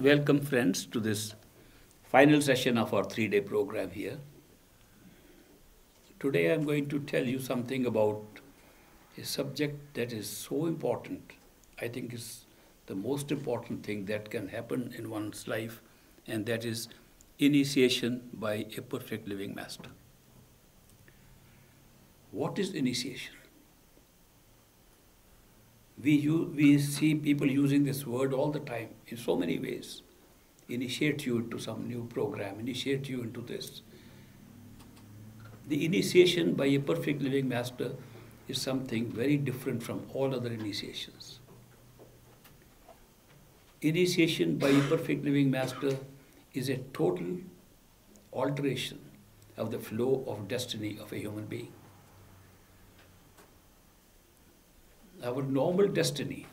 Welcome, friends, to this final session of our 3-day program here. Today I'm going to tell you something about a subject that is so important. I think is the most important thing that can happen in one's life, and that is initiation by a perfect living master. What is initiation? We see people using this word all the time in so many ways. Initiate you into some new program, initiate you into this. The initiation by a perfect living master is something very different from all other initiations. Initiation by a perfect living master is a total alteration of the flow of destiny of a human being. Our normal destiny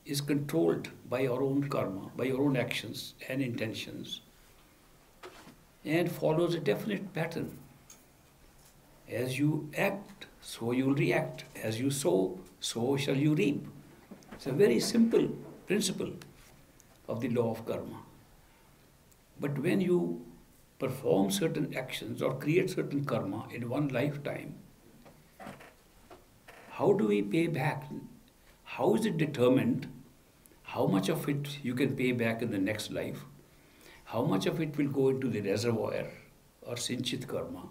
is controlled by our own karma, by our own actions and intentions, and follows a definite pattern. As you act, so you will react. As you sow, so shall you reap. It's a very simple principle of the law of karma. But when you perform certain actions or create certain karma in one lifetime, how do we pay back? How is it determined how much of it you can pay back in the next life? How much of it will go into the reservoir or sinchit karma?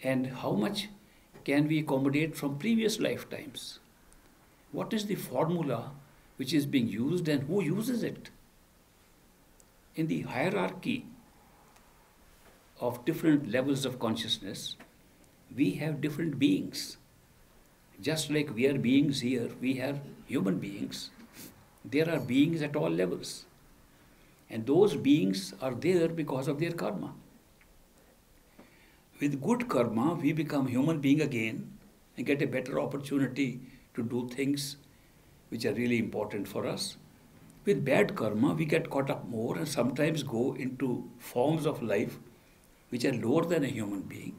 And how much can we accommodate from previous lifetimes? What is the formula which is being used and who uses it? In the hierarchy of different levels of consciousness, we have different beings. Just like we are beings here, we have human beings. There are beings at all levels. And those beings are there because of their karma. With good karma, we become human being again and get a better opportunity to do things which are really important for us. With bad karma, we get caught up more and sometimes go into forms of life which are lower than a human being.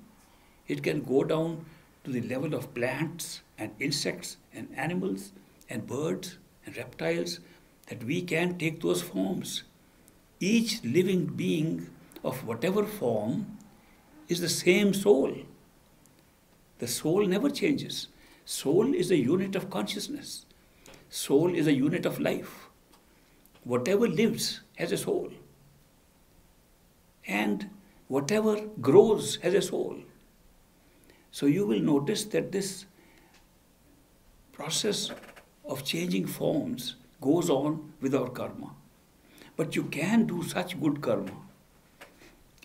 It can go down to the level of plants and insects and animals and birds and reptiles, that we can take those forms. Each living being of whatever form is the same soul. The soul never changes. Soul is a unit of consciousness. Soul is a unit of life. Whatever lives has a soul. And whatever grows has a soul. So you will notice that this process of changing forms goes on with our karma. But you can do such good karma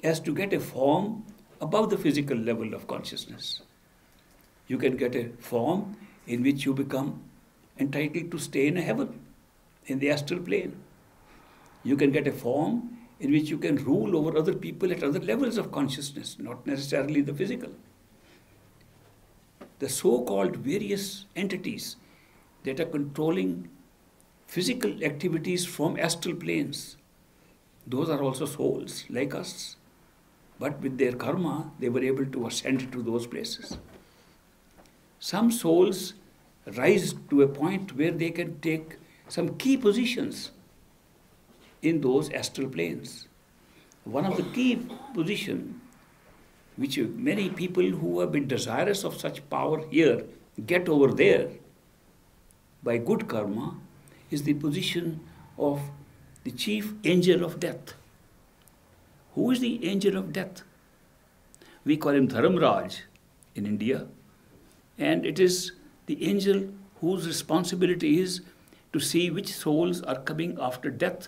as to get a form above the physical level of consciousness. You can get a form in which you become entitled to stay in a heaven, in the astral plane. You can get a form in which you can rule over other people at other levels of consciousness, not necessarily the physical. The so-called various entities that are controlling physical activities from astral planes, those are also souls like us. But with their karma, they were able to ascend to those places. Some souls rise to a point where they can take some key positions in those astral planes. One of the key positions which many people who have been desirous of such power here get over there by good karma is the position of the chief angel of death. Who is the angel of death? We call him Dharamraj in India, and it is the angel whose responsibility is to see which souls are coming after death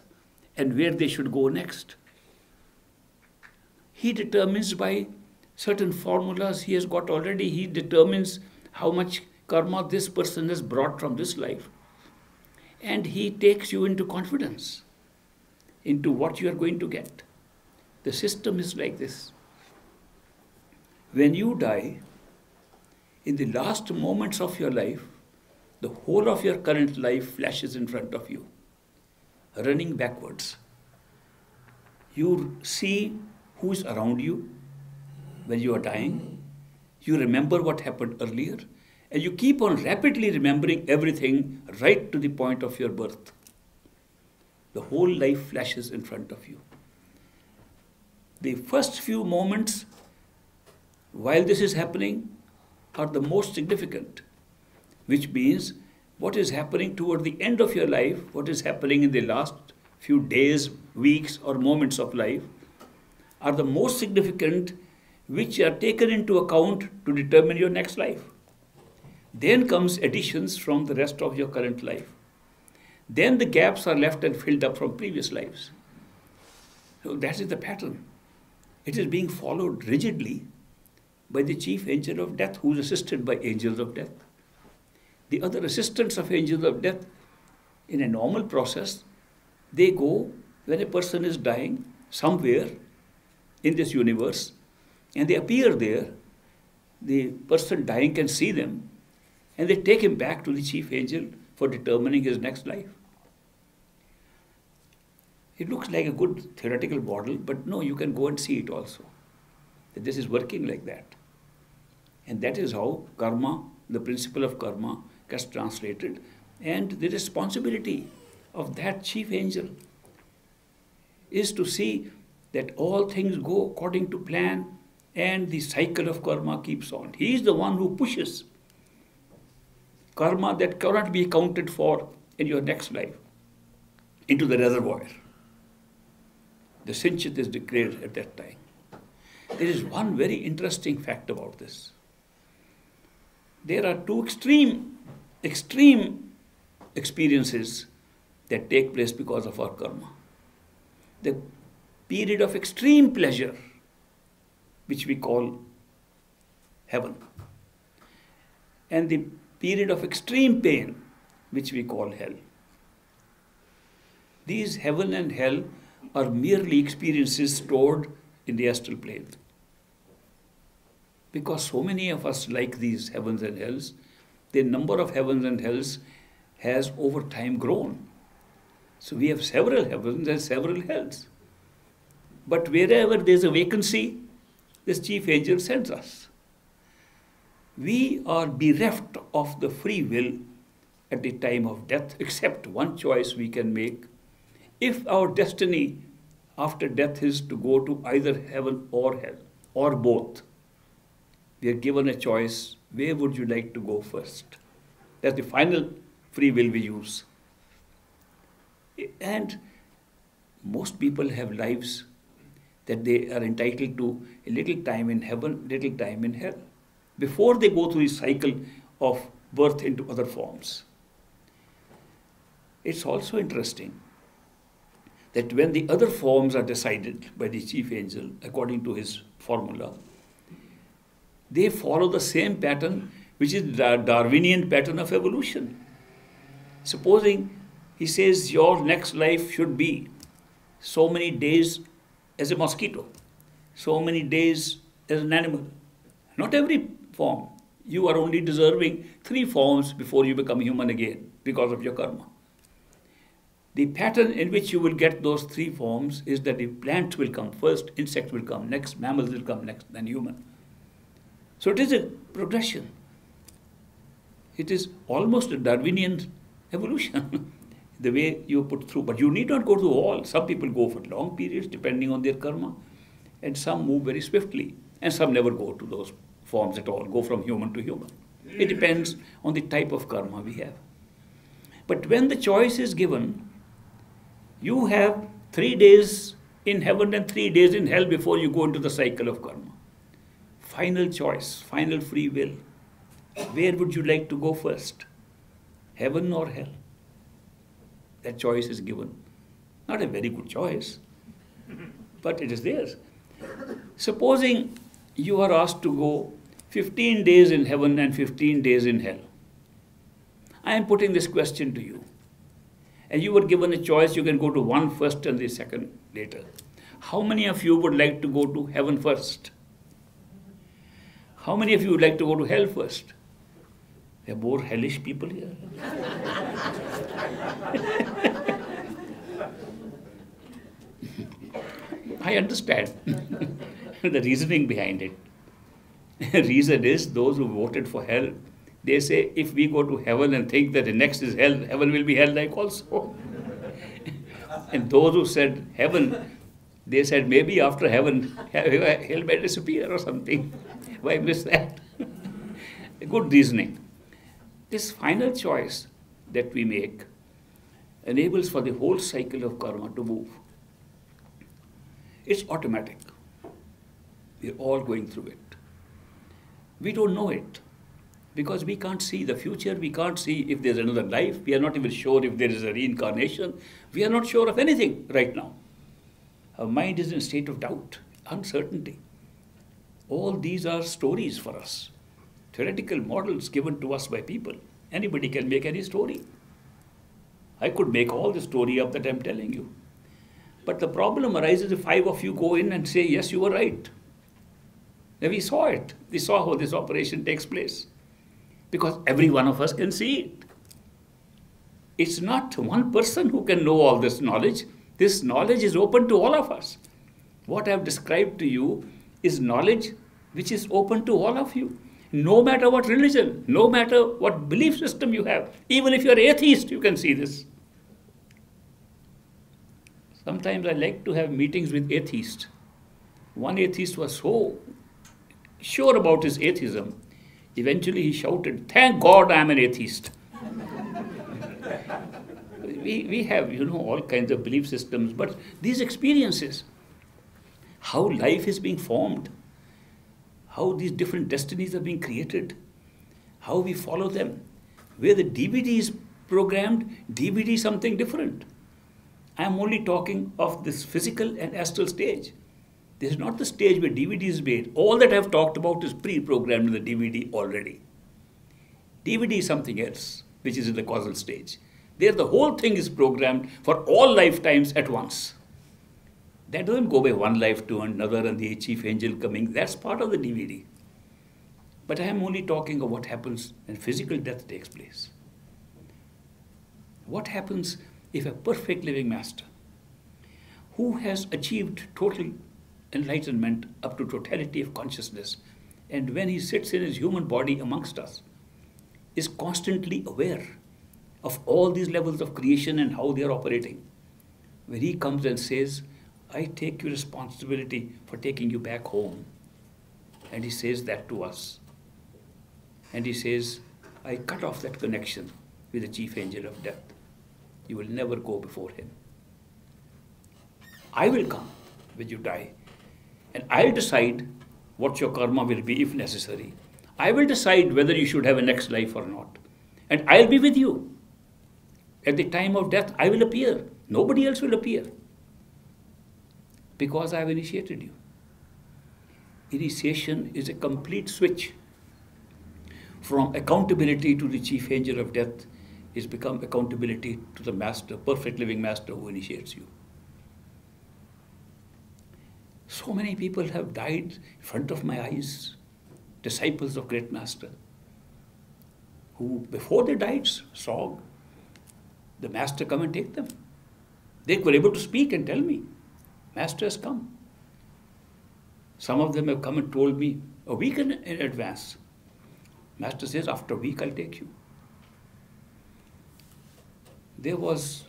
and where they should go next. He determines by certain formulas he has got already. He determines how much karma this person has brought from this life. And he takes you into confidence, into what you are going to get. The system is like this. When you die, in the last moments of your life, the whole of your current life flashes in front of you, running backwards. You see who is around you when you are dying. You remember what happened earlier, and you keep on rapidly remembering everything right to the point of your birth. The whole life flashes in front of you. The first few moments while this is happening are the most significant, which means what is happening toward the end of your life, what is happening in the last few days, weeks, or moments of life are the most significant, which are taken into account to determine your next life. Then comes additions from the rest of your current life. Then the gaps are left and filled up from previous lives. So that is the pattern. It is being followed rigidly by the chief angel of death, who is assisted by angels of death. The other assistants of angels of death, in a normal process, they go when a person is dying somewhere in this universe, and they appear there. The person dying can see them, and they take him back to the chief angel for determining his next life. It looks like a good theoretical model, but no, you can go and see it also. That this is working like that. And that is how karma, the principle of karma, gets translated. And the responsibility of that chief angel is to see that all things go according to plan and the cycle of karma keeps on. He is the one who pushes karma that cannot be accounted for in your next life into the reservoir. The Sinchit is declared at that time. There is one very interesting fact about this. There are two extreme experiences that take place because of our karma. The period of extreme pleasure, which we call heaven, and the period of extreme pain, which we call hell. These heaven and hell are merely experiences stored in the astral plane. Because so many of us like these heavens and hells, the number of heavens and hells has over time grown. So we have several heavens and several hells. But wherever there is a vacancy, this chief angel sends us. We are bereft of the free will at the time of death, except one choice we can make. If our destiny after death is to go to either heaven or hell, or both, we are given a choice, where would you like to go first? That's the final free will we use. And most people have lives that they are entitled to a little time in heaven, little time in hell, before they go through the cycle of birth into other forms. It's also interesting that when the other forms are decided by the chief angel according to his formula, they follow the same pattern, which is the Darwinian pattern of evolution. Supposing he says your next life should be so many days as a mosquito, so many days as an animal. Not every form. You are only deserving 3 forms before you become human again because of your karma. The pattern in which you will get those 3 forms is that the plants will come first, insects will come next, mammals will come next, then human. So it is a progression. It is almost a Darwinian evolution, the way you put through. But you need not go through all. Some people go for long periods depending on their karma, and some move very swiftly, and some never go to those forms at all, go from human to human. It depends on the type of karma we have. But when the choice is given, you have 3 days in heaven and 3 days in hell before you go into the cycle of karma. Final choice, final free will. Where would you like to go first? Heaven or hell? That choice is given. Not a very good choice, but it is theirs. Supposing you are asked to go 15 days in heaven and 15 days in hell. I am putting this question to you. And you were given a choice, you can go to one first and the second later. How many of you would like to go to heaven first? How many of you would like to go to hell first? There are more hellish people here. I understand the reasoning behind it. The reason is those who voted for hell, they say if we go to heaven and think that the next is hell, heaven will be hell-like also. And those who said heaven, they said maybe after heaven, hell may disappear or something. Why miss that? Good reasoning. This final choice that we make enables for the whole cycle of karma to move. It's automatic. We're all going through it. We don't know it because we can't see the future. We can't see if there's another life. We are not even sure if there is a reincarnation. We are not sure of anything right now. Our mind is in a state of doubt, uncertainty. All these are stories for us, theoretical models given to us by people. Anybody can make any story. I could make all the story up that I'm telling you. But the problem arises if 5 of you go in and say, yes, you were right. Now we saw it. We saw how this operation takes place. Because every one of us can see it. It's not one person who can know all this knowledge. This knowledge is open to all of us. What I've described to you is knowledge which is open to all of you. No matter what religion, no matter what belief system you have, even if you're atheist, you can see this. Sometimes I like to have meetings with atheists. One atheist was so sure about his atheism, eventually he shouted, "Thank God I'm an atheist." We have, all kinds of belief systems, but these experiences, how life is being formed, how these different destinies are being created, how we follow them, where the DVD is programmed, DVD is something different. I am only talking of this physical and astral stage. This is not the stage where DVD is made. All that I have talked about is pre-programmed in the DVD already. DVD is something else, which is in the causal stage. There the whole thing is programmed for all lifetimes at once. That doesn't go by one life to another and the chief angel coming. That's part of the DVD. But I am only talking of what happens when physical death takes place. What happens if a perfect living master who has achieved total enlightenment up to totality of consciousness, and when he sits in his human body amongst us, is constantly aware of all these levels of creation and how they are operating. When he comes and says, "I take your responsibility for taking you back home," and he says that to us, and he says, "I cut off that connection with the chief angel of death. You will never go before him. I will come when you die, and I'll decide what your karma will be if necessary. I will decide whether you should have a next life or not. And I'll be with you. At the time of death, I will appear. Nobody else will appear. Because I have initiated you." Initiation is a complete switch from accountability to the chief angel of death. Is become accountability to the master, perfect living master who initiates you. So many people have died in front of my eyes, disciples of great master, who before they died saw the master come and take them. They were able to speak and tell me, "Master has come." Some of them have come and told me a week in advance. Master says, "After a week I'll take you." There was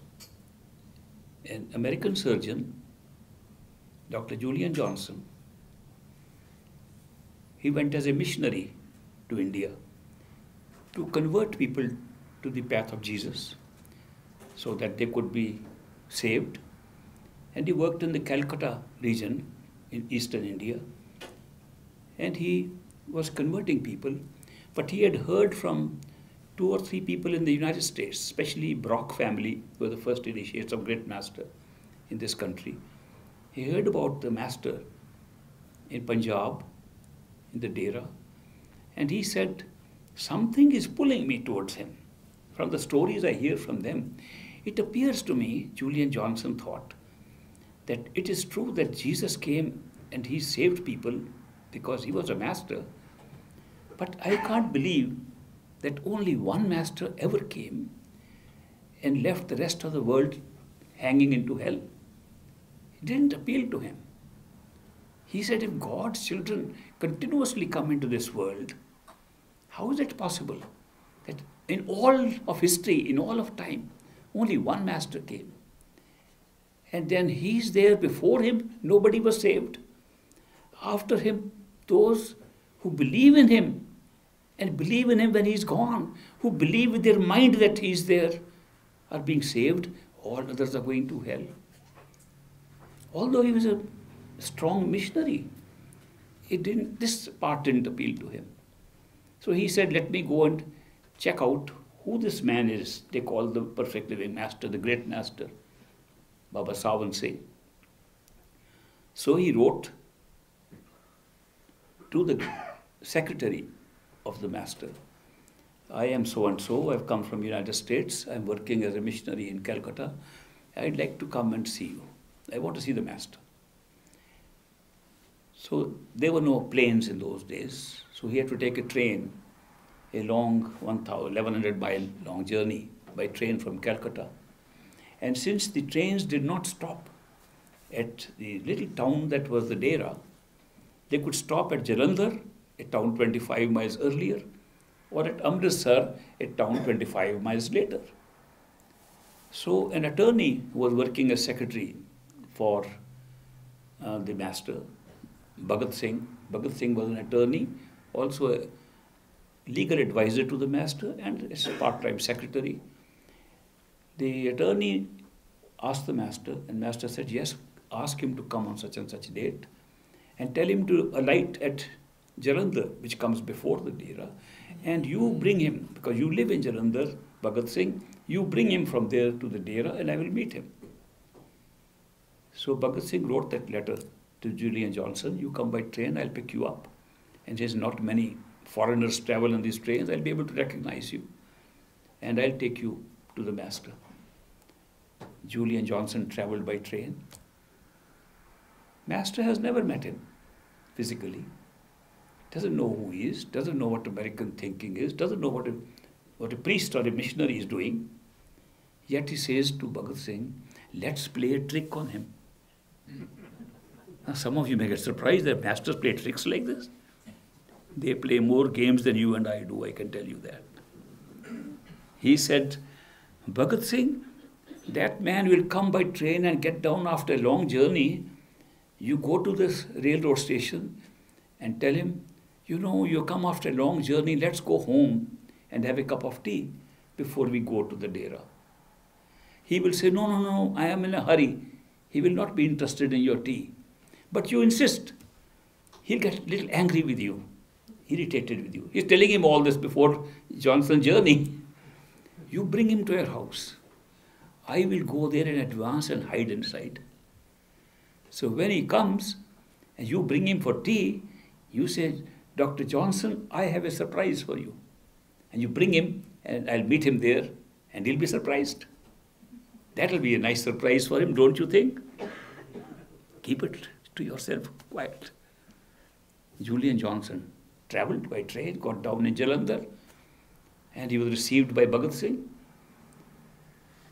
an American surgeon, Dr. Julian Johnson. He went as a missionary to India to convert people to the path of Jesus so that they could be saved. And he worked in the Calcutta region in eastern India. And he was converting people, but he had heard from 2 or 3 people in the United States, especially Brock family, who were the first initiates of great master in this country. He heard about the master in Punjab, in the Dera, and he said, "Something is pulling me towards him. From the stories I hear from them, it appears to me," Julian Johnson thought, "that it is true that Jesus came and he saved people because he was a master, but I can't believe that only one master ever came and left the rest of the world hanging into hell." It didn't appeal to him. He said, if God's children continuously come into this world, how is it possible that in all of history, in all of time, only one master came? And then he's there. Before him, nobody was saved. After him, those who believe in him and believe in him when he's gone, who believe with their mind that he's there, are being saved. All others are going to hell. Although he was a strong missionary, this part didn't appeal to him. So he said, let me go and check out who this man is. They call the perfect living master, the great master, Baba Sawan Singh. So he wrote to the secretary of the master, I am so and so, I've come from United States, I'm working as a missionary in Calcutta. I'd like to come and see you. I want to see the master. So there were no planes in those days. So he had to take a train, a long 1,100 mile long journey by train from Calcutta. And since the trains did not stop at the little town that was the Dera, they could stop at Jalandhar, a town 25 miles earlier, or at Amritsar, a town 25 miles later. So an attorney who was working as secretary for the master, Bhagat Singh was an attorney, also a legal advisor to the master and a part-time secretary. The attorney asked the master, and master said, yes, ask him to come on such and such date and tell him to alight at Jalandhar, which comes before the Dera, and you bring him, because you live in Jalandhar, Bhagat Singh, you bring him from there to the Dera and I will meet him. So Bhagat Singh wrote that letter to Julian Johnson, you come by train, I'll pick you up. And there's not many foreigners travel on these trains, I'll be able to recognize you. And I'll take you to the master. Julian Johnson traveled by train. Master has never met him physically. Doesn't know who he is, doesn't know what American thinking is, doesn't know what a priest or a missionary is doing. Yet he says to Bhagat Singh, let's play a trick on him. Now some of you may get surprised that masters play tricks like this. They play more games than you and I do, I can tell you that. He said, Bhagat Singh, that man will come by train and get down after a long journey. You go to this railroad station and tell him, you know, you come after a long journey, let's go home and have a cup of tea before we go to the Dera. He will say, no, I am in a hurry. He will not be interested in your tea. But you insist. He'll get a little angry with you, irritated with you. He's telling him all this before Johnson's journey. You bring him to your house. I will go there in advance and hide inside. So when he comes and you bring him for tea, you say, Dr. Johnson, I have a surprise for you. And you bring him and I'll meet him there and he'll be surprised. That'll be a nice surprise for him, don't you think? Keep it to yourself, quiet. Julian Johnson travelled by train, got down in Jalandhar, and he was received by Bhagat Singh.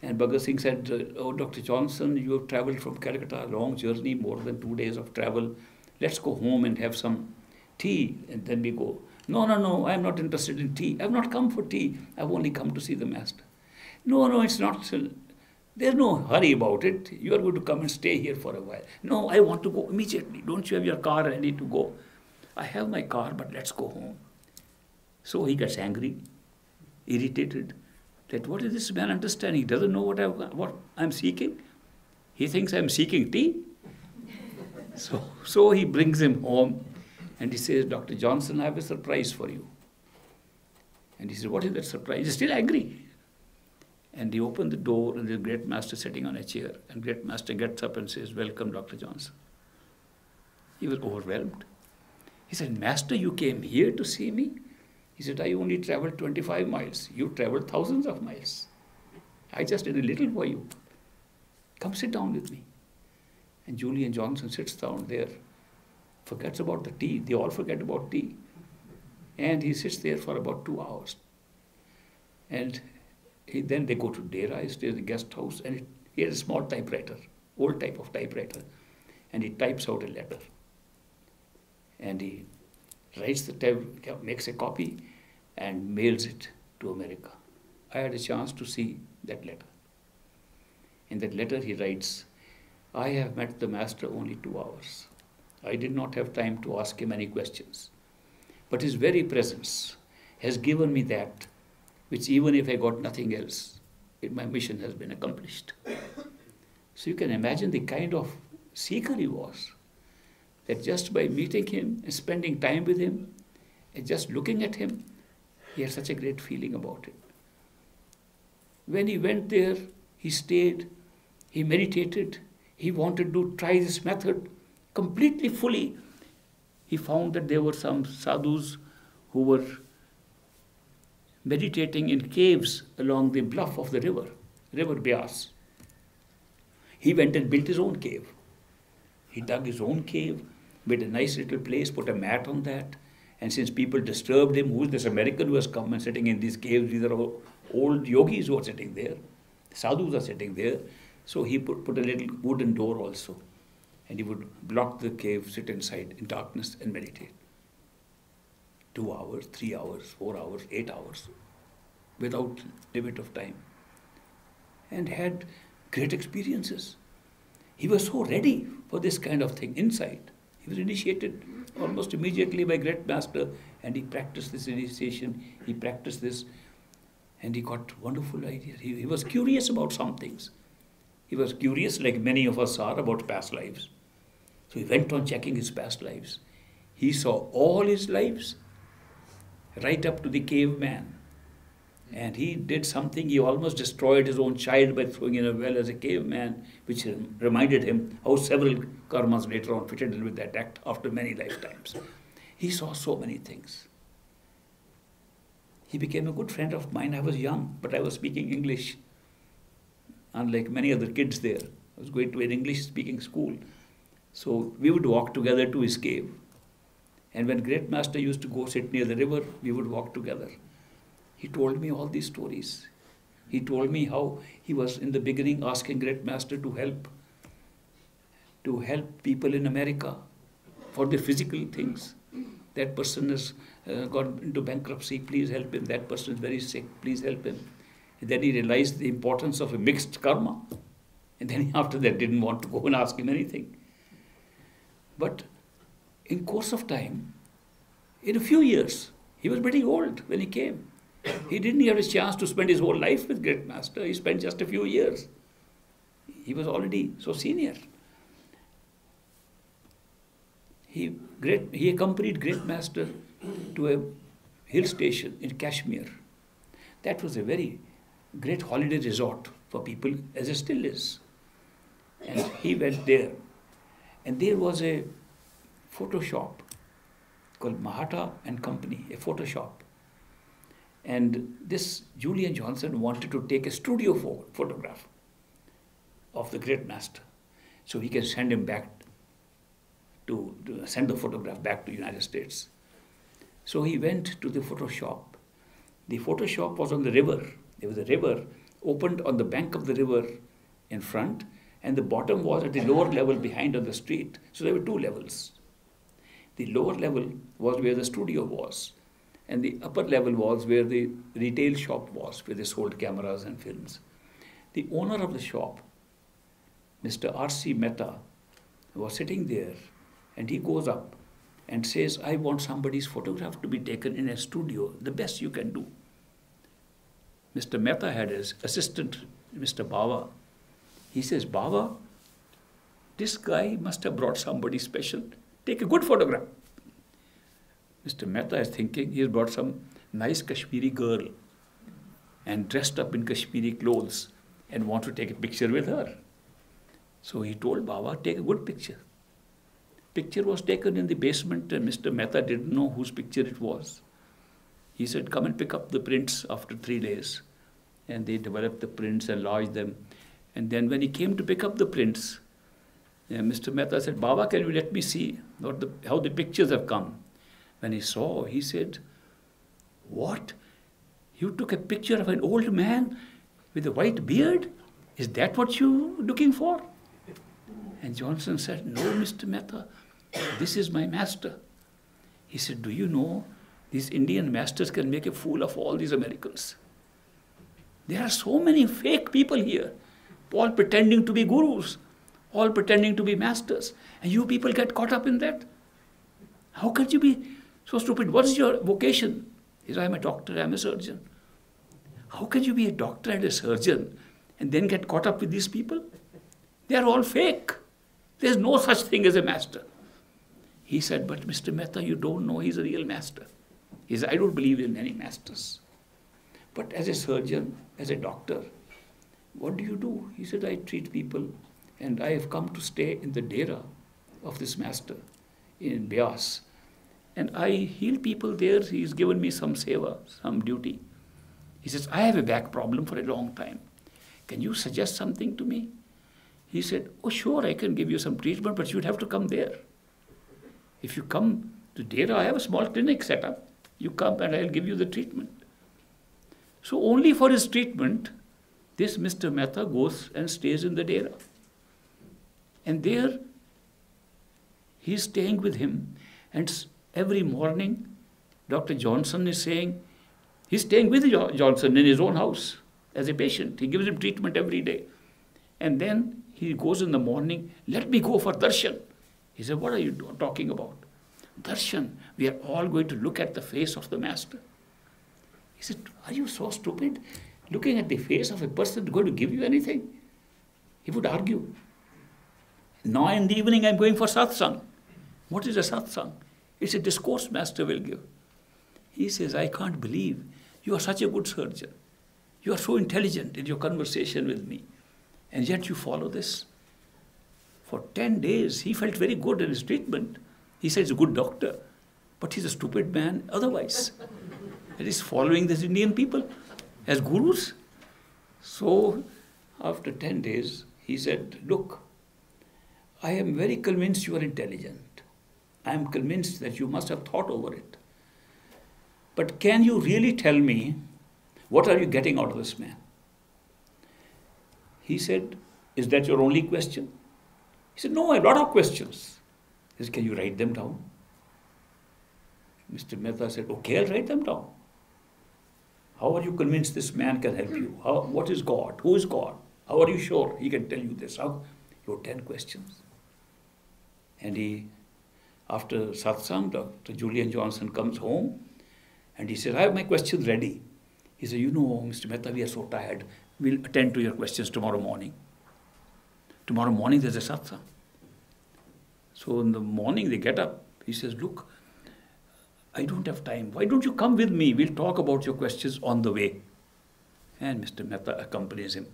And Bhagat Singh said, oh, Dr. Johnson, you have travelled from Calcutta, a long journey, more than 2 days of travel. Let's go home and have some tea, and then we go. No, I am not interested in tea. I have not come for tea. I have only come to see the master. No, it's not. There's no hurry about it. You are going to come and stay here for a while. No, I want to go immediately. Don't you have your car ready to go? I have my car, but let's go home. So he gets angry, irritated, that what is this man understanding? He doesn't know what I'm seeking. He thinks I'm seeking tea. So he brings him home and he says, Dr. Johnson, I have a surprise for you. And he said, what is that surprise? He's still angry. And he opened the door and there's a great master sitting on a chair. And great master gets up and says, welcome, Dr. Johnson. He was overwhelmed. He said, Master, you came here to see me? He said, I only traveled 25 miles. You traveled thousands of miles. I just did a little for you. Come sit down with me. And Julian Johnson sits down there, forgets about the tea. They all forget about tea. And he sits there for about 2 hours. And then they go to Dera, he stays in the guest house, and he has a small typewriter, old type of typewriter. And he types out a letter. And he writes the type, makes a copy, and mails it to America. I had a chance to see that letter. In that letter he writes, I have met the master only 2 hours. I did not have time to ask him any questions. But his very presence has given me that, which even if I got nothing else, my mission has been accomplished. So you can imagine the kind of seeker he was, that just by meeting him and spending time with him and just looking at him, he had such a great feeling about it. When he went there, he stayed, he meditated, he wanted to try this method completely fully. He found that there were some sadhus who were meditating in caves along the bluff of the river Beas. He went and built his own cave. He dug his own cave, made a nice little place, put a mat on that. And since people disturbed him, who is this American who has come and sitting in these caves? These are all old yogis who are sitting there. Sadhus are sitting there. So he put a little wooden door also. And he would block the cave, sit inside in darkness and meditate. 2 hours, 3 hours, 4 hours, 8 hours, without limit of time. And had great experiences. He was so ready for this kind of thing inside. He was initiated almost immediately by great master, and he practiced this initiation, he practiced this, and he got wonderful ideas. He was curious about some things. He was curious, like many of us are, about past lives. So he went on checking his past lives. He saw all his lives, right up to the caveman. And he did something, he almost destroyed his own child by throwing in a well as a caveman, which reminded him how several karmas later on fitted in with that act after many lifetimes. He saw so many things. He became a good friend of mine. I was young, but I was speaking English. Unlike many other kids there. I was going to an English-speaking school. So we would walk together to his cave. And when great master used to go sit near the river, we would walk together. He told me all these stories. He told me how he was in the beginning asking great master to help people in America for their physical things. That person has gone into bankruptcy, please help him. That person is very sick, please help him. And then he realized the importance of a mixed karma. And then after that didn't want to go and ask him anything. But in course of time, in a few years, he was pretty old when he came. He didn't have a chance to spend his whole life with great master. He spent just a few years. He was already so senior. He accompanied great master to a hill station in Kashmir. That was a very great holiday resort for people, as it still is. And he went there. And there was a photo shop called Mahata and Company, a photo shop. And this Julian Johnson wanted to take a studio photograph of the great master, so he can send him back to send the photograph back to United States. So he went to the photo shop. The photo shop was on the river. There was a river opened on the bank of the river in front, and the bottom was at the lower level behind on the street. So there were 2 levels. The lower level was where the studio was. And the upper level was where the retail shop was, where they sold cameras and films. The owner of the shop, Mr. R.C. Mehta, was sitting there, and he goes up and says, I want somebody's photograph to be taken in a studio, the best you can do. Mr. Mehta had his assistant, Mr. Bava. He says, Bava, this guy must have brought somebody special. Take a good photograph. Mr. Mehta is thinking he has brought some nice Kashmiri girl and dressed up in Kashmiri clothes and want to take a picture with her. So he told Baba, take a good picture. Picture was taken in the basement, and Mr. Mehta didn't know whose picture it was. He said, come and pick up the prints after 3 days. And they developed the prints and lodged them. And then when he came to pick up the prints, Mr. Mehta said, Baba, can you let me see how the pictures have come? When he saw, he said, what? You took a picture of an old man with a white beard? Is that what you're looking for? And Johnson said, no, Mr. Mehta, this is my master. He said, do you know, these Indian masters can make a fool of all these Americans. There are so many fake people here, all pretending to be gurus, all pretending to be masters. And you people get caught up in that. How can you be so stupid? What is your vocation? He said, I'm a doctor, I'm a surgeon. How can you be a doctor and a surgeon and then get caught up with these people? They are all fake. There's no such thing as a master. He said, but Mr. Mehta, you don't know he's a real master. He said, I don't believe in any masters. But as a surgeon, as a doctor, what do you do? He said, I treat people, and I have come to stay in the dera of this master in Beas. And I heal people there. He's given me some seva, some duty. He says, I have a back problem for a long time. Can you suggest something to me? He said, oh, sure, I can give you some treatment, but you'd have to come there. If you come to dera, I have a small clinic set up. You come and I'll give you the treatment. So only for his treatment, this Mr. Mehta goes and stays in the dera. And there, he's staying with him. And every morning, Dr. Johnson is saying, he's staying with Johnson in his own house as a patient. He gives him treatment every day. And then he goes in the morning, let me go for darshan. He said, what are you talking about? Darshan, we are all going to look at the face of the master. He said, are you so stupid? Looking at the face of a person going to give you anything? He would argue. Now in the evening I'm going for satsang. What is a satsang? It's a discourse master will give. He says, I can't believe you are such a good surgeon. You are so intelligent in your conversation with me. And yet you follow this. For 10 days, he felt very good in his treatment. He said he's a good doctor, but he's a stupid man otherwise. That is following these Indian people as gurus. So after 10 days, he said, look, I am very convinced you are intelligent. I am convinced that you must have thought over it. But can you really tell me, what are you getting out of this man? He said, is that your only question? He said, no, a lot of questions. He said, can you write them down? Mr. Mehta said, okay, I'll write them down. How are you convinced this man can help you? What is God? Who is God? How are you sure he can tell you this? Your 10 questions. And after satsang, Dr. Julian Johnson comes home and he said, I have my questions ready. He said, you know, Mr. Mehta, we are so tired. We'll attend to your questions tomorrow morning. Tomorrow morning there's a satsang. So in the morning they get up. He says, look, I don't have time. Why don't you come with me? We'll talk about your questions on the way. And Mr. Mehta accompanies him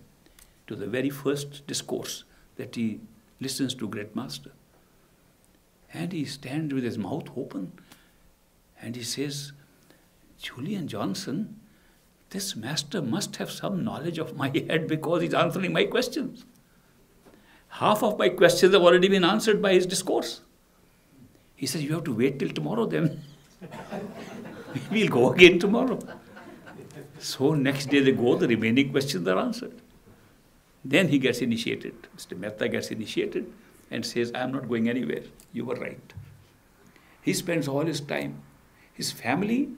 to the very first discourse that he listens to Great Master. And he stands with his mouth open and he says, Julian Johnson, this master must have some knowledge of my head because he's answering my questions. Half of my questions have already been answered by his discourse. He says, you have to wait till tomorrow then. We'll go again tomorrow. So next day they go, the remaining questions are answered. Then he gets initiated. Mr. Mehta gets initiated and says, I am not going anywhere. You were right. He spends all his time. His family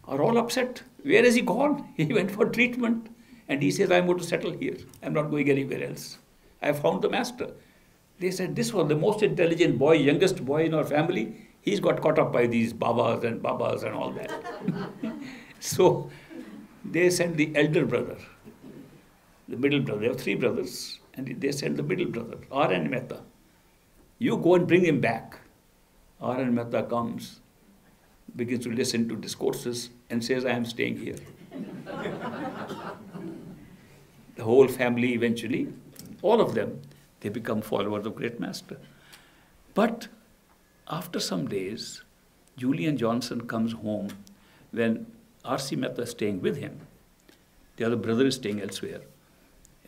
are all upset. Where has he gone? He went for treatment. And he says, I am going to settle here. I am not going anywhere else. I have found the master. They said, this was the most intelligent boy, youngest boy in our family. He's got caught up by these babas and all that. So they sent the elder brother, the middle brother. They have 3 brothers. And they sent the middle brother, R.N. Mehta. You go and bring him back. R.N. Mehta comes, begins to listen to discourses and says, I am staying here. The whole family eventually, all of them, they become followers of Great Master. But after some days, Julian Johnson comes home when R.C. Mehta is staying with him. The other brother is staying elsewhere.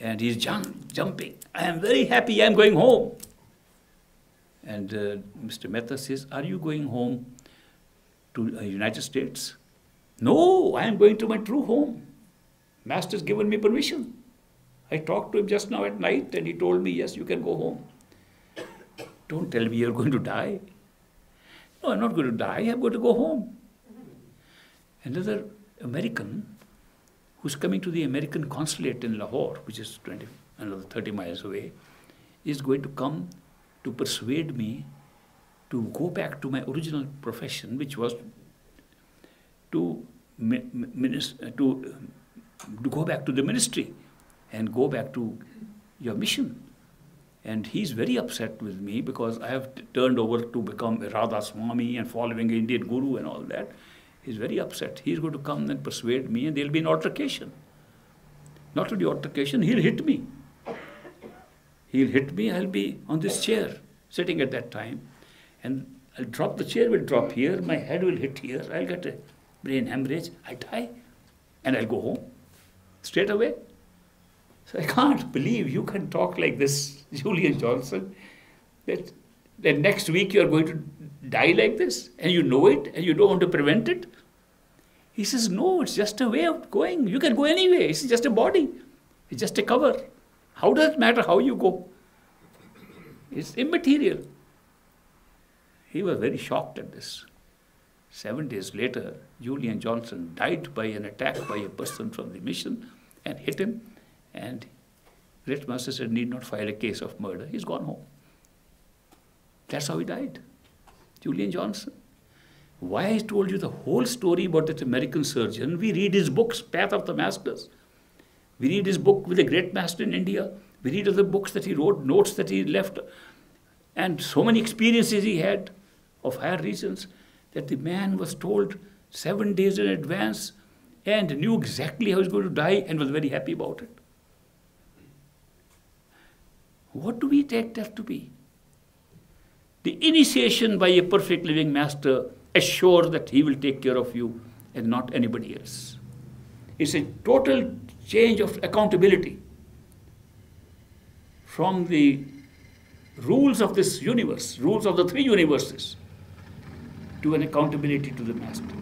And he's jumping. I am very happy, I am going home. And Mr. Mehta says, are you going home to United States? No, I am going to my true home. Master's given me permission. I talked to him just now at night and he told me, yes, you can go home. Don't tell me you're going to die. No, I'm not going to die, I'm going to go home. Another American who's coming to the American consulate in Lahore, which is another 30 miles away, is going to come to persuade me to go back to my original profession, which was to go back to the ministry and go back to your mission. And he's very upset with me because I have turned over to become a Radha Swami and following Indian Guru and all that. He's very upset. He's going to come and persuade me, and there'll be an altercation. Not only altercation, he'll hit me. He'll hit me, I'll be on this chair, sitting at that time, and I'll drop, the chair will drop here, my head will hit here, I'll get a brain hemorrhage, I die, and I'll go home straight away. So I can't believe you can talk like this, Julian Johnson, that next week you're going to die like this, and you know it, and you don't want to prevent it. He says, no, it's just a way of going. You can go anyway. It's just a body. It's just a cover. How does it matter how you go? It's immaterial. He was very shocked at this. 7 days later, Julian Johnson died by an attack by a person from the mission and hit him. And Great Master said, need not file a case of murder. He's gone home. That's how he died. Julian Johnson. Why I told you the whole story about that American surgeon? We read his books, Path of the Masters. We read his book with a great master in India. We read other books that he wrote, notes that he left, and so many experiences he had of higher regions that the man was told 7 days in advance and knew exactly how he was going to die and was very happy about it. What do we take that to be? The initiation by a perfect living master assures that he will take care of you and not anybody else. It's a total change of accountability from the rules of this universe, rules of the 3 universes, to an accountability to the master.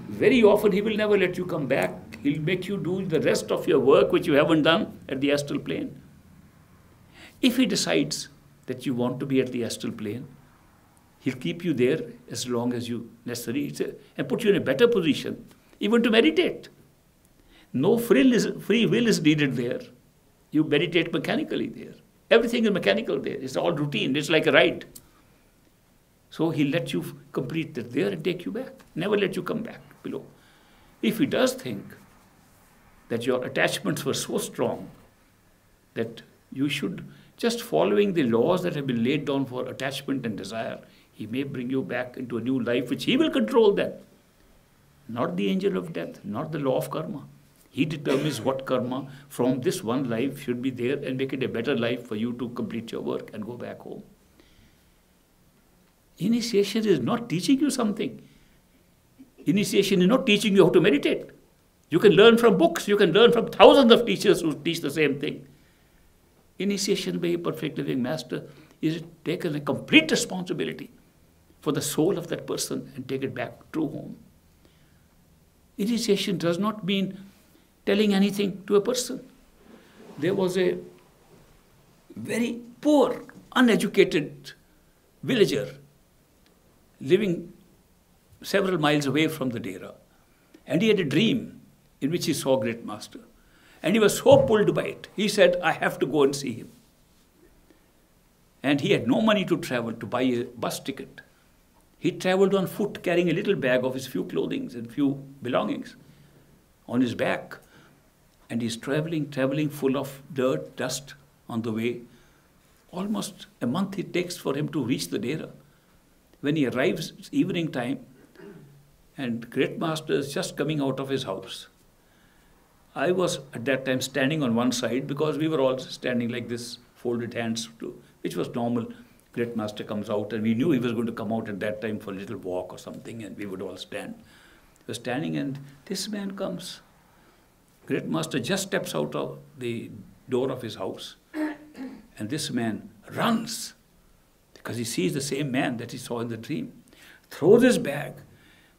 Very often he will never let you come back. He'll make you do the rest of your work which you haven't done at the astral plane. If he decides that you want to be at the astral plane, he'll keep you there as long as you necessary and put you in a better position, even to meditate. No free will is needed there. You meditate mechanically there. Everything is mechanical there. It's all routine. It's like a ride. So he'll let you complete that there and take you back. Never let you come back below. If he does think that your attachments were so strong that you should, just following the laws that have been laid down for attachment and desire, he may bring you back into a new life which he will control then. Not the angel of death, not the law of karma. He determines what karma from this one life should be there and make it a better life for you to complete your work and go back home. Initiation is not teaching you something. Initiation is not teaching you how to meditate. You can learn from books. You can learn from thousands of teachers who teach the same thing. Initiation by a perfect living master is taken a complete responsibility for the soul of that person and take it back true home. Initiation does not mean telling anything to a person. There was a very poor, uneducated villager living several miles away from the Dera. And he had a dream in which he saw Great Master. And he was so pulled by it. He said, I have to go and see him. And he had no money to travel, to buy a bus ticket. He traveled on foot, carrying a little bag of his few clothing and few belongings on his back. And he's traveling full of dirt, dust on the way. Almost a month it takes for him to reach the Dera. When he arrives, it's evening time, and Great Master is just coming out of his house. I was at that time standing on one side because we were all standing like this, folded hands, which was normal. Great Master comes out, and we knew he was going to come out at that time for a little walk or something, and we would all stand. He was standing, and this man comes. Great Master just steps out of the door of his house, and this man runs because he sees the same man that he saw in the dream, throws his bag,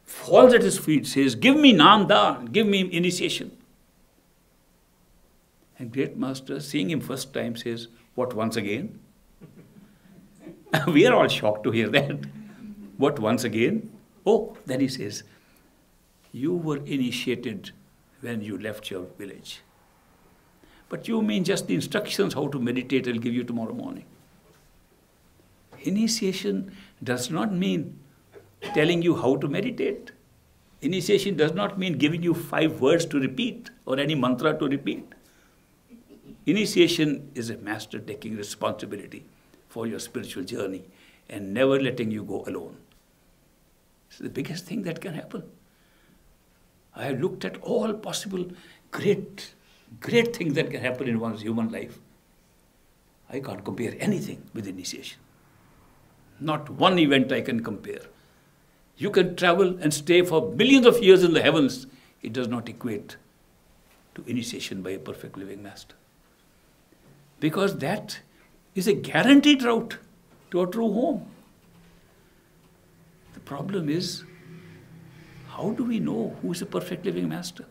falls at his feet, says, give me Nam Dan, give me initiation. And Great Master, seeing him first time, says, what, once again? We are all shocked to hear that. What, once again? Oh, then he says, you were initiated when you left your village. But you mean just the instructions how to meditate I'll give you tomorrow morning. Initiation does not mean telling you how to meditate. Initiation does not mean giving you 5 words to repeat or any mantra to repeat. Initiation is a master taking responsibility for your spiritual journey and never letting you go alone. It's the biggest thing that can happen. I have looked at all possible great things that can happen in one's human life. I can't compare anything with initiation. Not one event I can compare. You can travel and stay for billions of years in the heavens. It does not equate to initiation by a perfect living master. Because that is a guaranteed route to a true home. The problem is, how do we know who is a perfect living master?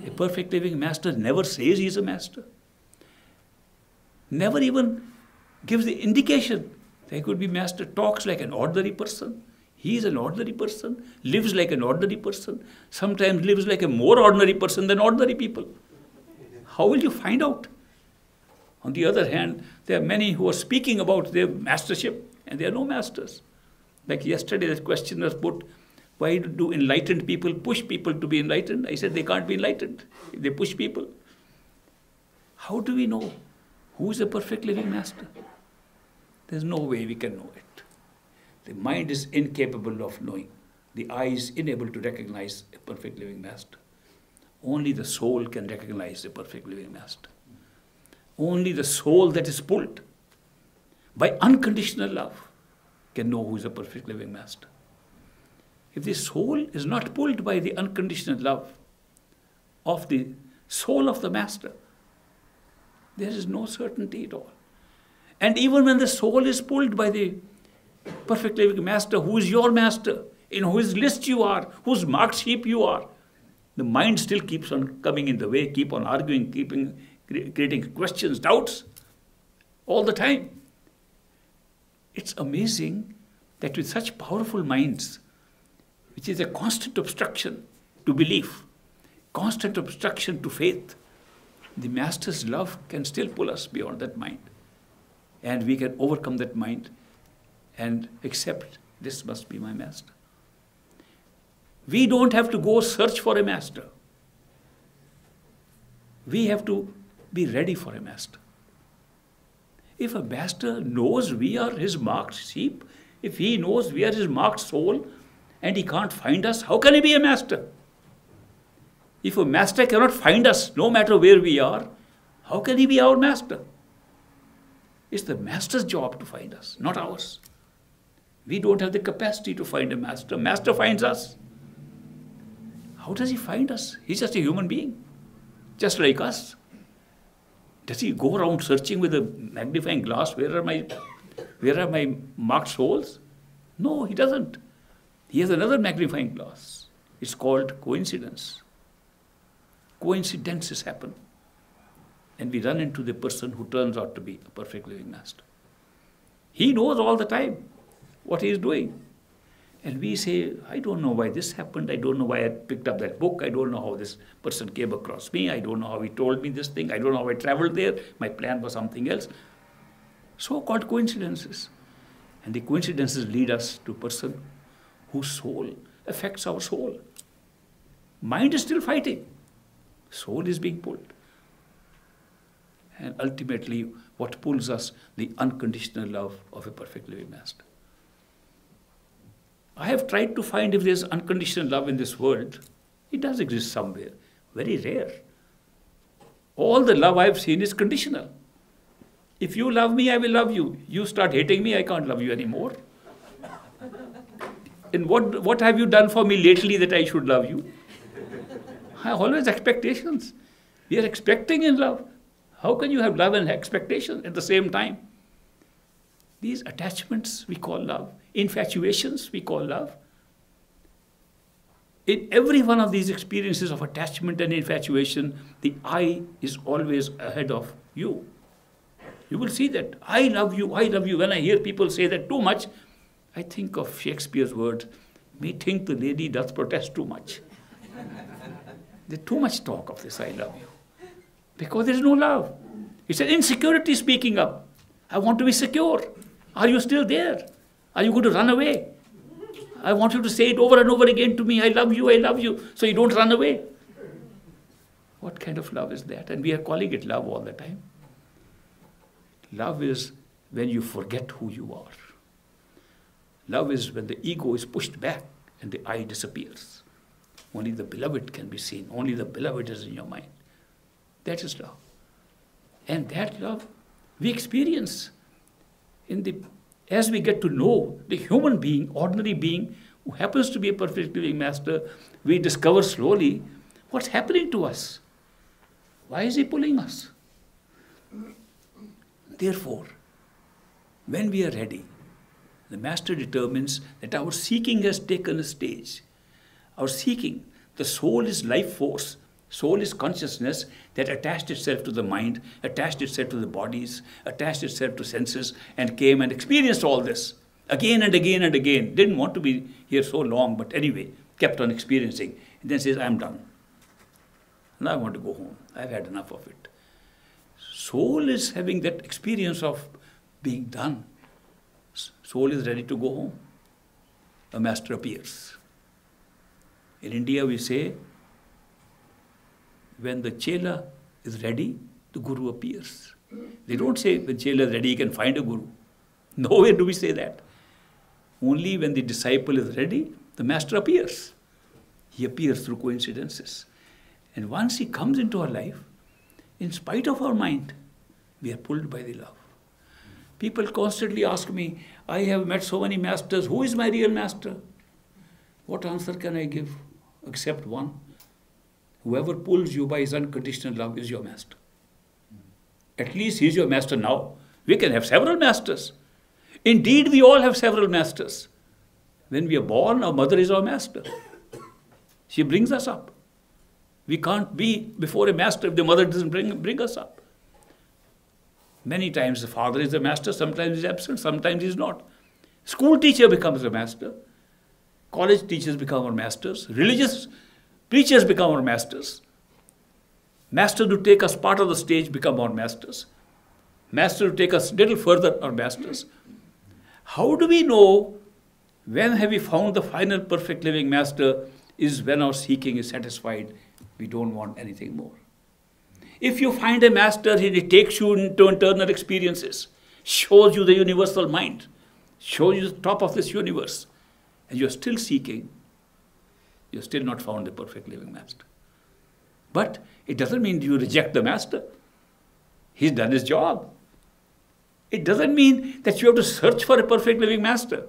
A perfect living master never says he is a master. Never even gives the indication that he could be master. Talks like an ordinary person. He is an ordinary person. Lives like an ordinary person. Sometimes lives like a more ordinary person than ordinary people. How will you find out? On the other hand, there are many who are speaking about their mastership and they are no masters. Like yesterday, that question was put, why do enlightened people push people to be enlightened? I said they can't be enlightened if they push people. How do we know who is a perfect living master? There's no way we can know it. The mind is incapable of knowing. The eye is unable to recognize a perfect living master. Only the soul can recognize a perfect living master. Only the soul that is pulled by unconditional love can know who is a perfect living master. If the soul is not pulled by the unconditional love of the soul of the master, there is no certainty at all. And even when the soul is pulled by the perfect living master, who is your master, in whose list you are, whose marked sheep you are, the mind still keeps on coming in the way, keep on arguing, creating questions, doubts, all the time. It's amazing that with such powerful minds, which is a constant obstruction to belief, constant obstruction to faith, the master's love can still pull us beyond that mind. And we can overcome that mind and accept this must be my master. We don't have to go search for a master. We have to be ready for a master. If a master knows we are his marked sheep, if he knows we are his marked soul, and he can't find us, how can he be a master? If a master cannot find us, no matter where we are, how can he be our master? It's the master's job to find us, not ours. We don't have the capacity to find a master. Master finds us. How does he find us? He's just a human being, just like us. Does he go around searching with a magnifying glass, where are my marked souls? No, he doesn't. He has another magnifying glass. It's called coincidence. Coincidences happen. And we run into the person who turns out to be a perfect living master. He knows all the time what he is doing. And we say, I don't know why this happened. I don't know why I picked up that book. I don't know how this person came across me. I don't know how he told me this thing. I don't know how I traveled there. My plan was something else. So-called coincidences. And the coincidences lead us to a person whose soul affects our soul. Mind is still fighting. Soul is being pulled. And ultimately, what pulls us? The unconditional love of a perfect living master. I have tried to find if there is unconditional love in this world. It does exist somewhere. Very rare. All the love I have seen is conditional. If you love me, I will love you. You start hating me, I can't love you anymore. And what have you done for me lately that I should love you? I have always expectations. We are expecting in love. How can you have love and expectation at the same time? These attachments we call love. Infatuations we call love. In every one of these experiences of attachment and infatuation, the I is always ahead of you. You will see that. I love you, I love you. When I hear people say that too much, I think of Shakespeare's words, "Methink the lady doth protest too much." There's too much talk of this, I love you. Because there is no love. It's an insecurity speaking up. I want to be secure. Are you still there? Are you going to run away? I want you to say it over and over again to me. I love you, so you don't run away. What kind of love is that? And we are calling it love all the time. Love is when you forget who you are. Love is when the ego is pushed back and the I disappears. Only the beloved can be seen. Only the beloved is in your mind. That is love. And that love we experience as we get to know the human being, ordinary being, who happens to be a perfect living master, we discover slowly what's happening to us. Why is he pulling us? Therefore, when we are ready, the master determines that our seeking has taken a stage. Our seeking, the soul is life force. Soul is consciousness that attached itself to the mind, attached itself to the bodies, attached itself to senses, and came and experienced all this again and again and again. Didn't want to be here so long, but anyway, kept on experiencing. And then says, I'm done. Now I want to go home. I've had enough of it. Soul is having that experience of being done. Soul is ready to go home. A master appears. In India we say, when the chela is ready, the guru appears. They don't say when chela is ready, he can find a guru. Nowhere do we say that. Only when the disciple is ready, the master appears. He appears through coincidences. And once he comes into our life, in spite of our mind, we are pulled by the love. People constantly ask me, I have met so many masters, who is my real master? What answer can I give except one? Whoever pulls you by his unconditional love is your master. At least he is your master now. We can have several masters. Indeed, we all have several masters. When we are born, our mother is our master. She brings us up. We can't be before a master if the mother doesn't bring us up. Many times the father is the master, sometimes he's absent, sometimes he's not. School teacher becomes a master. College teachers become our masters. Religious preachers become our masters. Masters who take us part of the stage become our masters. Masters who take us a little further are masters. How do we know when have we found the final perfect living master? Is when our seeking is satisfied. We don't want anything more. If you find a master, he takes you into internal experiences, shows you the universal mind, shows you the top of this universe, and you're still seeking, you're still not found the perfect living master. But it doesn't mean you reject the master. He's done his job. It doesn't mean that you have to search for a perfect living master.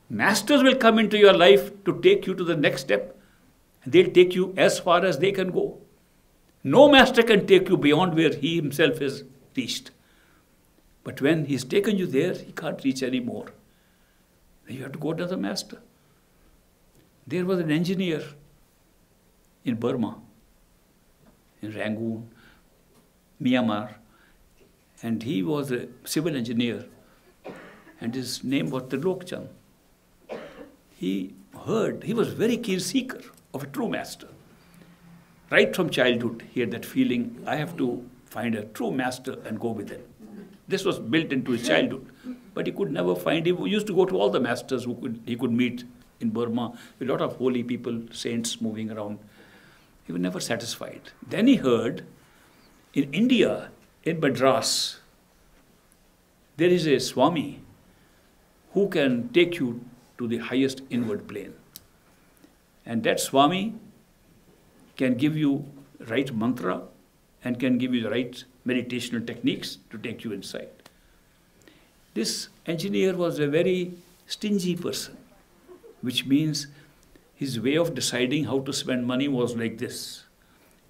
Masters will come into your life to take you to the next step. And they'll take you as far as they can go. No master can take you beyond where he himself has reached. But when he's taken you there, he can't reach any more. Then you have to go to the master. There was an engineer in Burma, in Rangoon, Myanmar, and he was a civil engineer, and his name was Trilokchand. He was a very keen seeker of a true master. Right from childhood, he had that feeling, I have to find a true master and go with him. This was built into his childhood, but he could never find. He used to go to all the masters he could meet in Burma, a lot of holy people, saints moving around. He was never satisfied. Then he heard, in India, in Madras, there is a Swami who can take you to the highest inward plane. And that Swami can give you right mantra and can give you the right meditational techniques to take you inside. This engineer was a very stingy person, which means his way of deciding how to spend money was like this.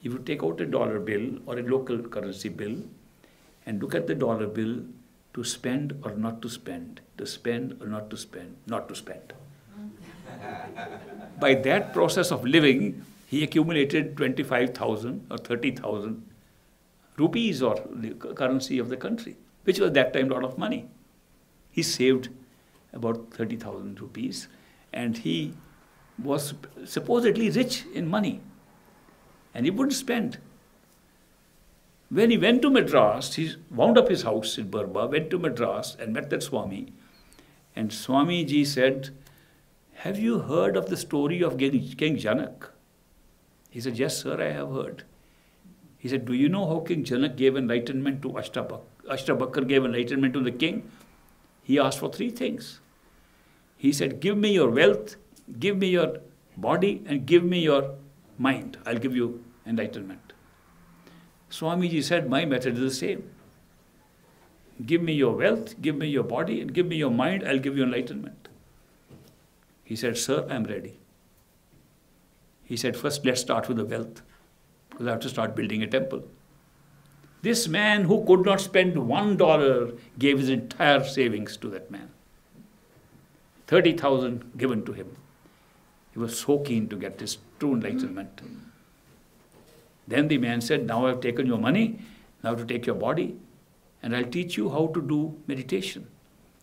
He would take out a dollar bill or a local currency bill and look at the dollar bill to spend or not to spend, to spend or not to spend, not to spend. By that process of living, he accumulated 25,000 or 30,000 rupees, or the currency of the country, which was at that time a lot of money. He saved about 30,000 rupees, and he was supposedly rich in money, and he wouldn't spend. When he went to Madras, he wound up his house in Burma, went to Madras and met that Swami. And Swamiji said, have you heard of the story of King Janak? He said, yes, sir, I have heard. He said, do you know how King Janak gave enlightenment to Ashtabakar gave enlightenment to the king? He asked for 3 things. He said, give me your wealth, give me your body, and give me your mind. I'll give you enlightenment. Swamiji said, my method is the same. Give me your wealth, give me your body, and give me your mind, I'll give you enlightenment. He said, sir, I'm ready. He said, first let's start with the wealth, because I have to start building a temple. This man who could not spend $1 gave his entire savings to that man. 30,000 given to him. He was so keen to get this true enlightenment. Then the man said, now I've taken your money, now to take your body, and I'll teach you how to do meditation.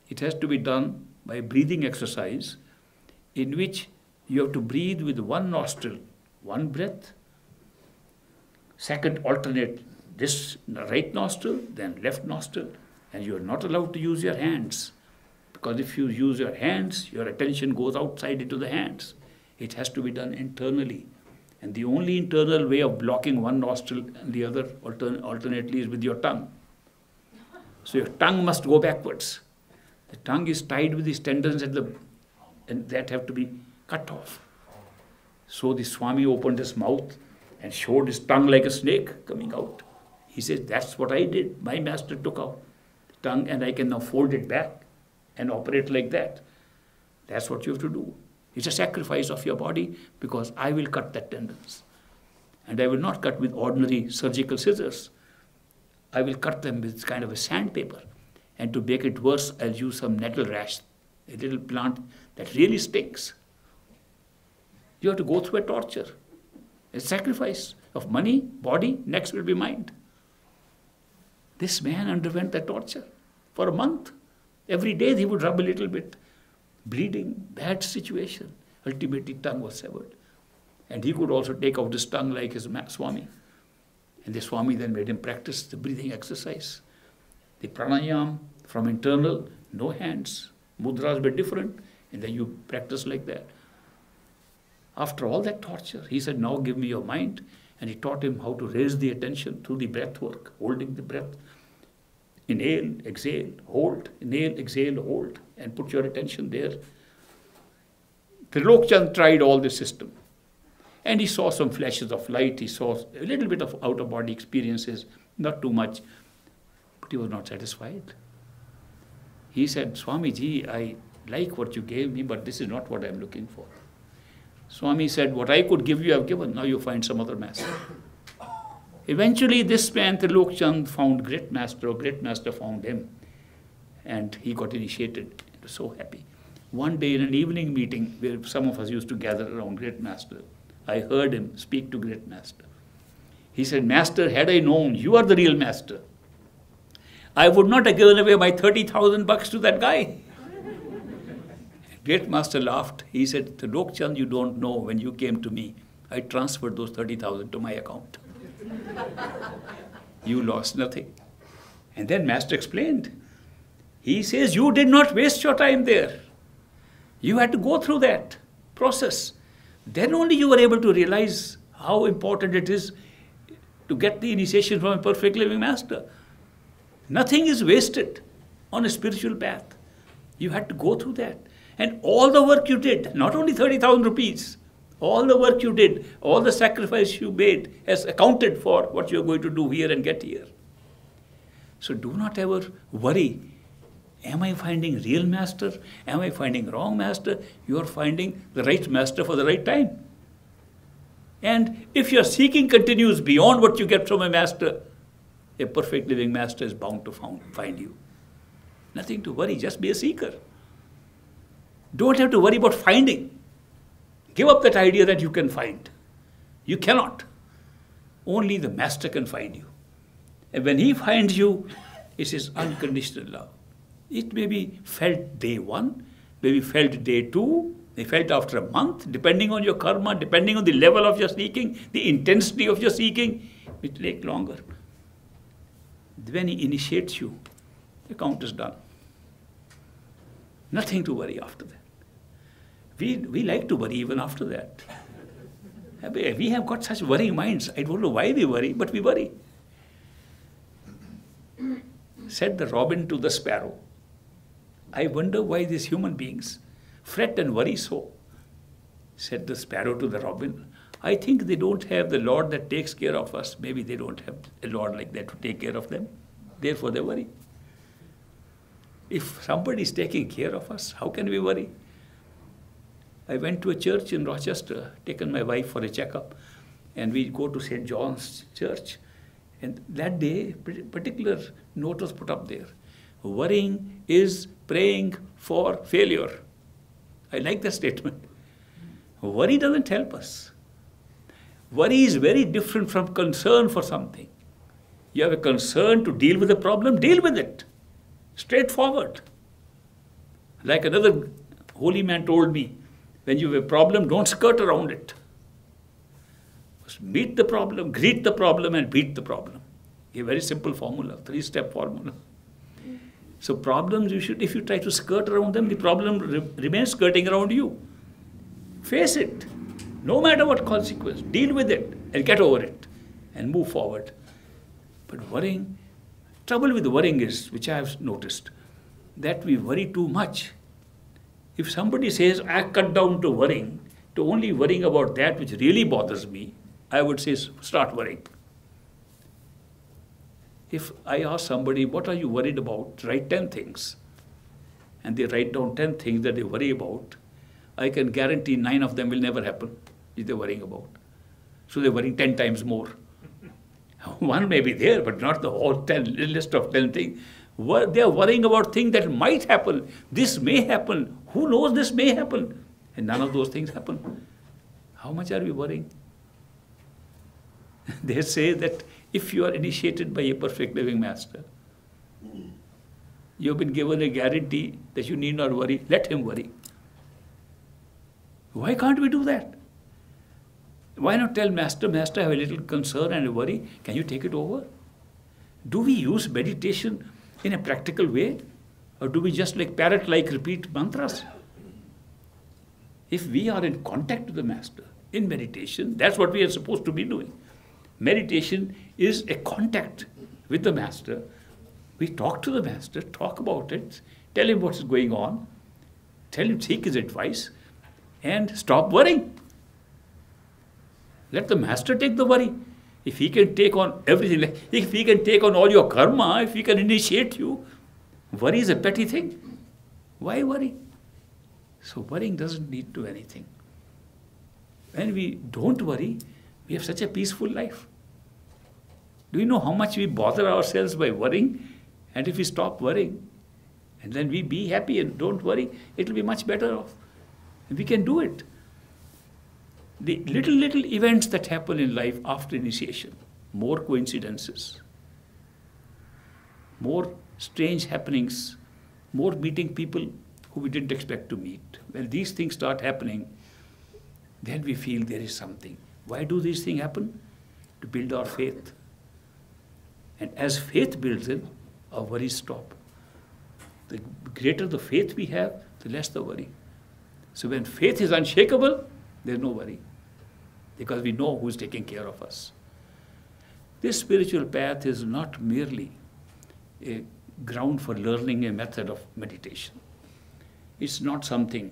It has to be done by breathing exercise, in which you have to breathe with one nostril, one breath, second alternate this right nostril, then left nostril, and you are not allowed to use your hands, because if you use your hands, your attention goes outside into the hands. It has to be done internally, and the only internal way of blocking one nostril and the other alternately is with your tongue. So your tongue must go backwards. The tongue is tied with these tendons and that have to be cut off. So the Swami opened his mouth and showed his tongue like a snake coming out. He says, that's what I did. My master took out the tongue and I can now fold it back and operate like that. That's what you have to do. It's a sacrifice of your body, because I will cut that tendons. And I will not cut with ordinary surgical scissors. I will cut them with kind of a sandpaper. And to make it worse, I'll use some nettle rash, a little plant that really stinks. You have to go through a torture, a sacrifice of money, body, next will be mind. This man underwent that torture for a month. Every day he would rub a little bit. Bleeding, bad situation. Ultimately, tongue was severed. And he could also take out his tongue like his Swami. And the Swami then made him practice the breathing exercise. The pranayam from internal, no hands. Mudras were different. And then you practice like that. After all that torture, he said, now give me your mind. And he taught him how to raise the attention through the breath work, holding the breath. Inhale, exhale, hold, inhale, exhale, hold, and put your attention there. Trilok Chand tried all this system. And he saw some flashes of light, he saw a little bit of out-of-body experiences, not too much, but he was not satisfied. He said, Swamiji, I like what you gave me, but this is not what I'm looking for. Swami said, what I could give you, I've given, now you find some other master. Eventually, this man, Trilok Chand, found great master, or great master found him. And he got initiated. He was so happy. One day in an evening meeting, where some of us used to gather around great master, I heard him speak to great master. He said, Master, had I known you are the real master, I would not have given away my 30,000 bucks to that guy. Great master laughed. He said, Trilok Chand, you don't know, when you came to me, I transferred those 30,000 to my account. You lost nothing. And then master explained. He says, you did not waste your time there. You had to go through that process. Then only you were able to realize how important it is to get the initiation from a perfect living master. Nothing is wasted on a spiritual path. You had to go through that. And all the work you did, not only 30,000 rupees, all the work you did, all the sacrifice you made has accounted for what you're going to do here and get here. So do not ever worry. Am I finding real master? Am I finding wrong master? You are finding the right master for the right time. And if your seeking continues beyond what you get from a master, a perfect living master is bound to find you. Nothing to worry, just be a seeker. Don't have to worry about finding. Give up that idea that you can find. You cannot. Only the master can find you. And when he finds you, it is unconditional love. It may be felt day one, maybe felt day two, they felt after a month, depending on your karma, depending on the level of your seeking, the intensity of your seeking, it will take longer. When he initiates you, the count is done. Nothing to worry after that. We like to worry even after that. We have got such worrying minds. I don't know why we worry, but we worry. Said the robin to the sparrow, I wonder why these human beings fret and worry so. Said the sparrow to the robin, I think they don't have the Lord that takes care of us. Maybe they don't have a Lord like that to take care of them. Therefore they worry. If somebody is taking care of us, how can we worry? I went to a church in Rochester, taken my wife for a checkup, and we go to St. John's Church. And that day, a particular note was put up there. Worrying is praying for failure. I like that statement. Worry doesn't help us. Worry is very different from concern for something. You have a concern to deal with a problem, deal with it. Straightforward. Like another holy man told me, when you have a problem, don't skirt around it. Just meet the problem, greet the problem, and beat the problem. A very simple formula, 3-step formula. So problems, if you try to skirt around them, the problem remains skirting around you. Face it, no matter what consequence. Deal with it and get over it and move forward. But worrying, trouble with worrying is, which I have noticed, that we worry too much. If somebody says, I cut down to worrying, to only worrying about that which really bothers me, I would say, start worrying. If I ask somebody, what are you worried about? Write 10 things. And they write down 10 things that they worry about. I can guarantee 9 of them will never happen, which they're worrying about. So they're worrying 10 times more. One may be there, but not the whole list of 10 things. They are worrying about things that might happen. This may happen. Who knows this may happen? And none of those things happen. How much are we worrying? They say that if you are initiated by a perfect living master, you have been given a guarantee that you need not worry. Let him worry. Why can't we do that? Why not tell Master, Master, I have a little concern and a worry. Can you take it over? Do we use meditation in a practical way? Or do we just like parrot-like repeat mantras? If we are in contact with the Master in meditation, that's what we are supposed to be doing. Meditation is a contact with the Master. We talk to the Master, talk about it, tell him what is going on, tell him, seek his advice, and stop worrying. Let the Master take the worry. If he can take on everything, if he can take on all your karma, if he can initiate you, worry is a petty thing. Why worry? So worrying doesn't lead to anything. When we don't worry, we have such a peaceful life. Do you know how much we bother ourselves by worrying? And if we stop worrying, and then we be happy and don't worry, it will be much better off. And we can do it. The little events that happen in life after initiation, more coincidences, more strange happenings, more meeting people who we didn't expect to meet. When these things start happening, then we feel there is something. Why do these things happen? To build our faith. And as faith builds in, our worries stop. The greater the faith we have, the less the worry. So when faith is unshakable, there's no worry. Because we know who's taking care of us. This spiritual path is not merely a ground for learning a method of meditation. It's not something,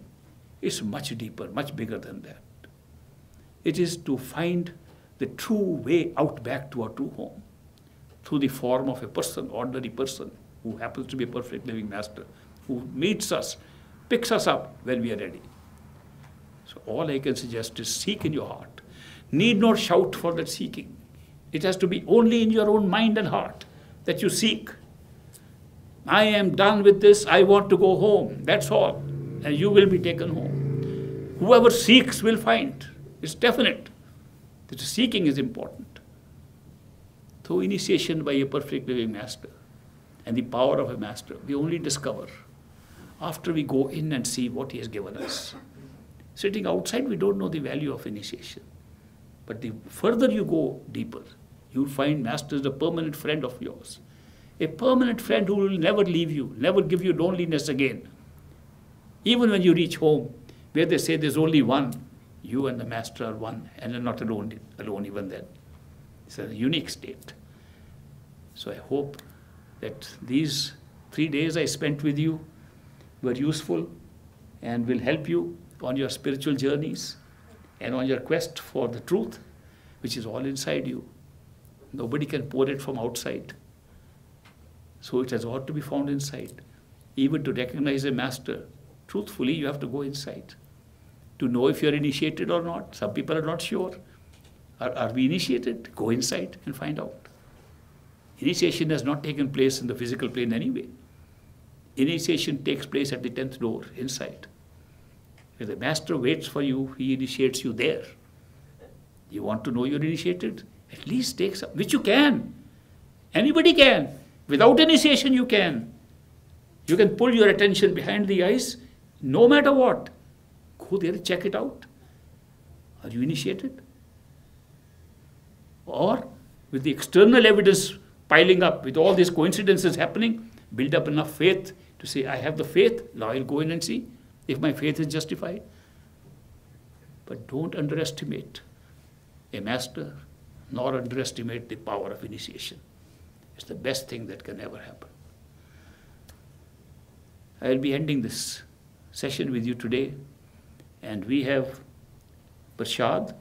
it's much deeper, much bigger than that. It is to find the true way out back to our true home through the form of a person, ordinary person, who happens to be a perfect living master, who meets us, picks us up when we are ready. So all I can suggest is seek in your heart. Need not shout for that seeking. It has to be only in your own mind and heart that you seek. I am done with this, I want to go home, that's all. And you will be taken home. Whoever seeks will find. It's definite. That seeking is important. Through initiation by a perfect living master and the power of a master, we only discover after we go in and see what he has given us. Sitting outside, we don't know the value of initiation. But the further you go deeper, you'll find master is a permanent friend of yours. A permanent friend who will never leave you, never give you loneliness again. Even when you reach home, where they say there's only one, you and the Master are one, and you're not alone even then. It's a unique state. So I hope that these 3 days I spent with you were useful and will help you on your spiritual journeys and on your quest for the truth, which is all inside you. Nobody can pour it from outside. So it has ought to be found inside. Even to recognize a master, truthfully, you have to go inside. To know if you're initiated or not. Some people are not sure. Are we initiated? Go inside and find out. Initiation has not taken place in the physical plane anyway. Initiation takes place at the 10th door, inside. If the master waits for you, he initiates you there. You want to know you're initiated? At least take some, which you can. Anybody can. Without initiation, you can. You can pull your attention behind the eyes, no matter what. Go there and check it out. Are you initiated? Or, with the external evidence piling up, with all these coincidences happening, build up enough faith to say, I have the faith, now I'll go in and see if my faith is justified. But don't underestimate a master, nor underestimate the power of initiation. It's the best thing that can ever happen. I'll be ending this session with you today, and we have Prashad.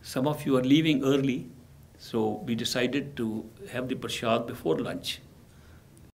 Some of you are leaving early, so we decided to have the Prashad before lunch.